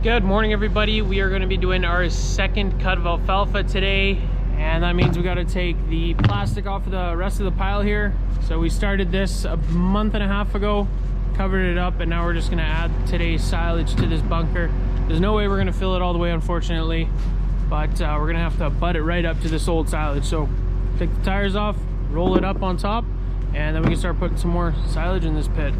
Good morning, everybody. We are going to be doing our second cut of alfalfa today, and that means we got to take the plastic off of the rest of the pile here. So we started this a month and a half ago, covered it up, and now we're just going to add today's silage to this bunker. There's no way we're going to fill it all the way, unfortunately, but we're going to have to butt it right up to this old silage. So take the tires off, roll it up on top, and then we can start putting some more silage in this pit.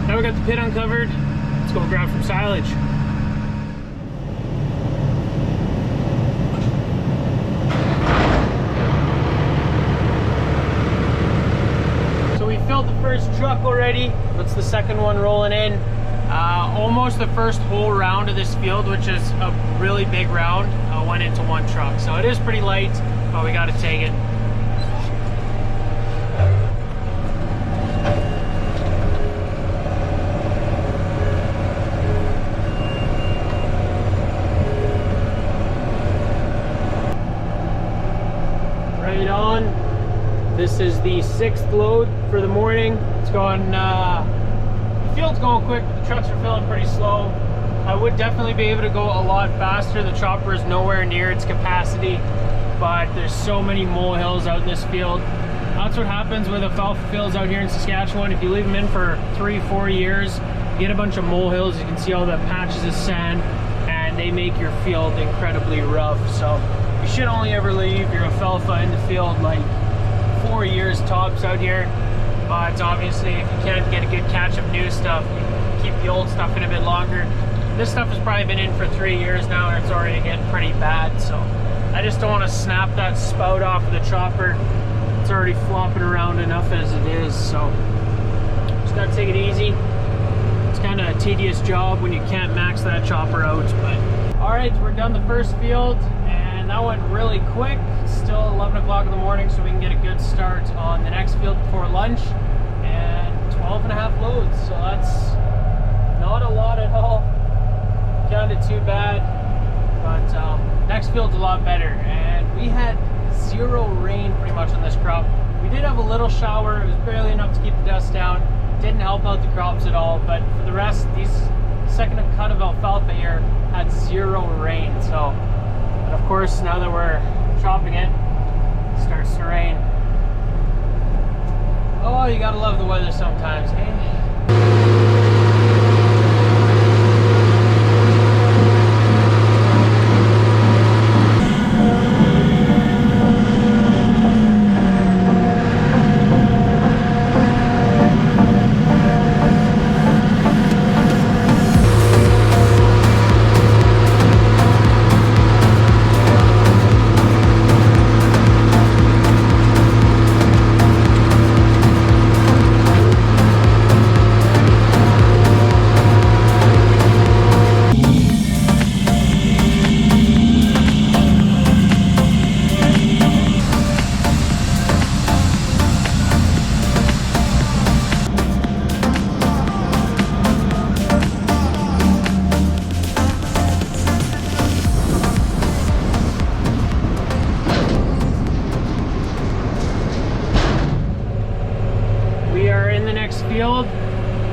Now we got the pit uncovered. Let's go grab some silage. So we filled the first truck already. That's the second one rolling in. Almost the first whole round of this field, which is a really big round, went into one truck. So it is pretty light, but we got to take it. This is the 6th load for the morning. It's going, the field's going quick, but the trucks are filling pretty slow. I would definitely be able to go a lot faster. The chopper is nowhere near its capacity, but there's so many molehills out in this field. That's what happens with alfalfa fields out here in Saskatchewan. If you leave them in for 3-4 years, you get a bunch of molehills. You can see all the patches of sand, and they make your field incredibly rough. So you should only ever leave your alfalfa in the field like 4 years tops out here, but obviously if you can't get a good catch of new stuff, you keep the old stuff in a bit longer. This stuff has probably been in for 3 years now, and it's already getting pretty bad, so I just don't want to snap that spout off of the chopper. It's already flopping around enough as it is, so just gotta take it easy. It's kind of a tedious job when you can't max that chopper out. But all right, we're done the first field, and that went really quick. Still 11 o'clock in the morning, so we can get a good start on the next field before lunch. And 12 and a half loads, so that's not a lot at all. Kind of too bad, but next field's a lot better. And we had 0 rain pretty much on this crop. We did have a little shower. It was barely enough to keep the dust down. Didn't help out the crops at all, but for the rest, these second cut of alfalfa here had 0 rain. So, and of course, now that we're chopping it, it starts to rain. Oh, you gotta love the weather sometimes, hey? field,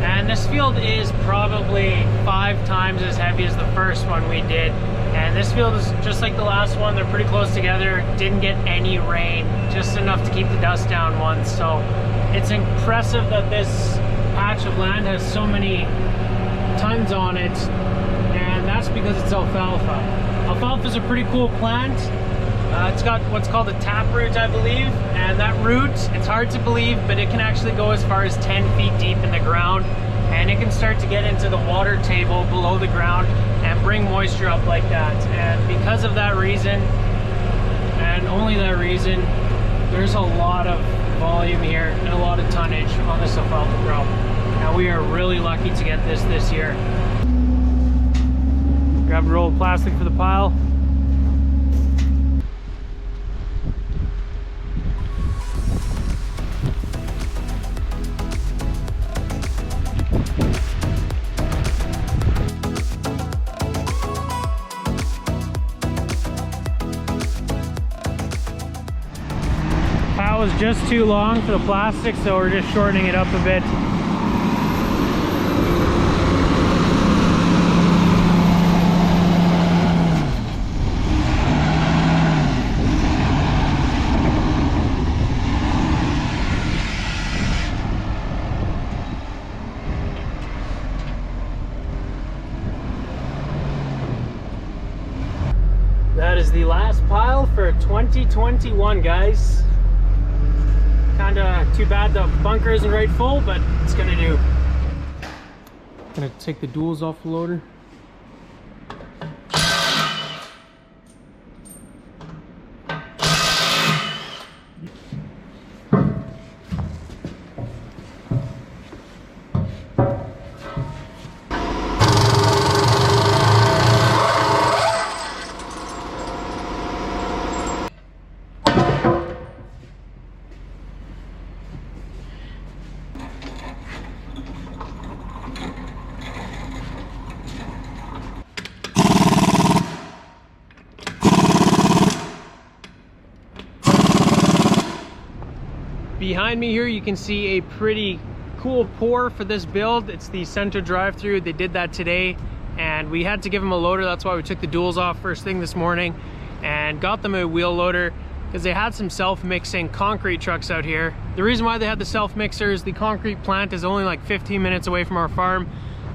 and this field is probably 5 times as heavy as the first one we did, And this field is just like the last one. They're pretty close together. Didn't get any rain, just enough to keep the dust down once. So it's impressive that this patch of land has so many tons on it, and that's because it's alfalfa. Alfalfa is a pretty cool plant. It's got what's called a taproot, I believe, and that root, it's hard to believe, but it can actually go as far as 10 feet deep in the ground, and it can start to get into the water table below the ground and bring moisture up like that. And because of that reason, and only that reason, there's a lot of volume here and a lot of tonnage on this alfalfa crop. Now we are really lucky to get this year. Grab a roll of plastic for the pile. Pile was just too long for the plastic, so we're just shortening it up a bit. That is the last pile for 2021, guys. Kinda too bad the bunker isn't right full, but it's gonna do. Gonna take the duals off the loader. Behind me here you can see a pretty cool pour for this build. It's the center drive-through. They did that today and we had to give them a loader. That's why we took the duals off first thing this morning and got them a wheel loader because they had some self-mixing concrete trucks out here. The reason why they had the self-mixers, the concrete plant is only like 15 minutes away from our farm.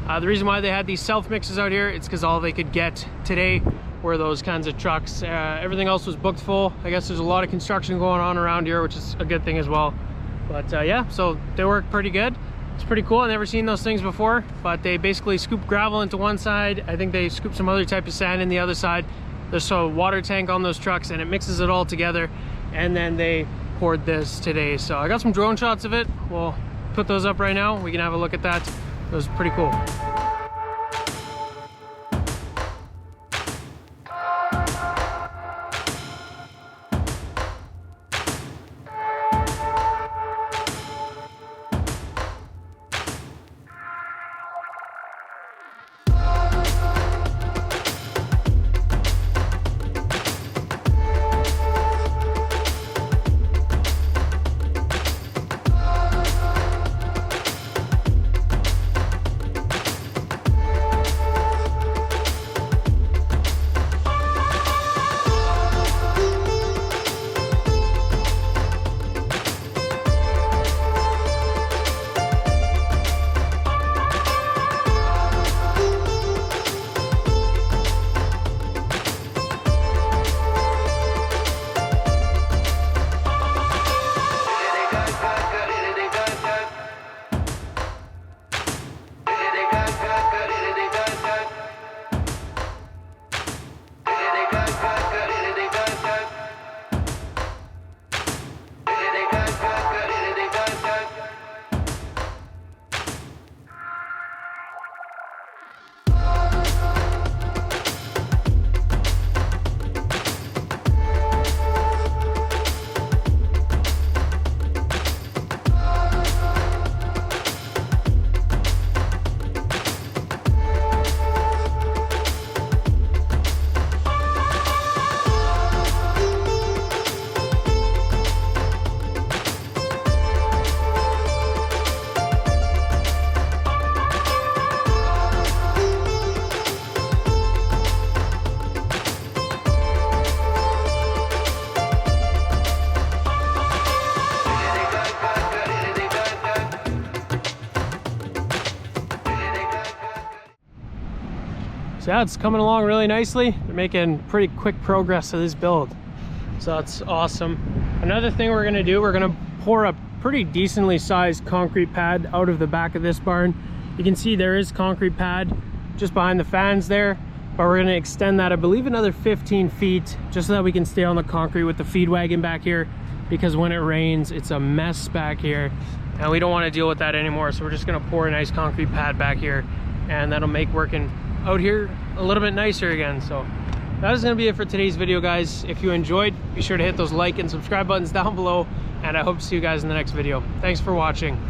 The reason why they had these self-mixers out here, it's because all they could get today were those kinds of trucks. Everything else was booked full. I guess there's a lot of construction going on around here, which is a good thing as well. But yeah, so they work pretty good. It's pretty cool. I've never seen those things before, but they basically scoop gravel into one side. I think they scoop some other type of sand in the other side. There's a water tank on those trucks and it mixes it all together. And then they poured this today. So I got some drone shots of it. We'll put those up right now. We can have a look at that. It was pretty cool. So yeah, it's coming along really nicely. They're making pretty quick progress to this build, so that's awesome. Another thing we're gonna do, we're gonna pour a pretty decently sized concrete pad out of the back of this barn. You can see there is concrete pad just behind the fans there, but we're gonna extend that, I believe, another 15 feet, just so that we can stay on the concrete with the feed wagon back here, because when it rains, it's a mess back here, and we don't wanna deal with that anymore. So we're just gonna pour a nice concrete pad back here, and that'll make working out here a little bit nicer again. So that is gonna be it for today's video, guys. If you enjoyed, be sure to hit those like and subscribe buttons down below, and I hope to see you guys in the next video. Thanks for watching.